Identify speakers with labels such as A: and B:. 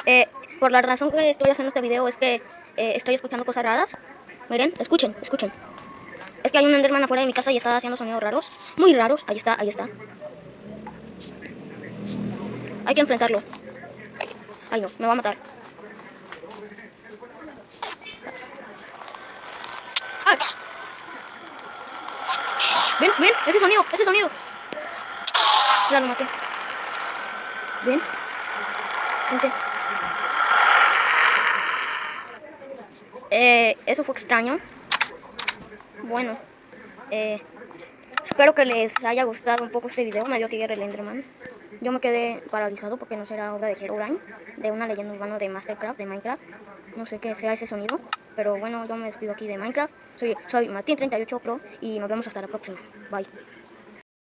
A: Eh, por la razón que estoy haciendo este video es que estoy escuchando cosas raras. Miren, escuchen, escuchen. Es que hay un Enderman afuera de mi casa y está haciendo sonidos raros. Muy raros. Ahí está, ahí está. Hay que enfrentarlo. Ay no, me va a matar. ¡Ay! ¿Ven? ¿Ven? Ese sonido, ese sonido. Ya lo maté. ¿Ven? ¿Ven? Eso fue extraño. Bueno, eh, espero que les haya gustado un poco este video. Me dio tierra el Enderman. Yo me quedé paralizado porque no será obra de Herobrine, de una leyenda urbana de Mastercraft, de Minecraft. No sé qué sea ese sonido, pero bueno, yo me despido aquí de Minecraft. Soy Martin38 Pro y nos vemos hasta la próxima. Bye.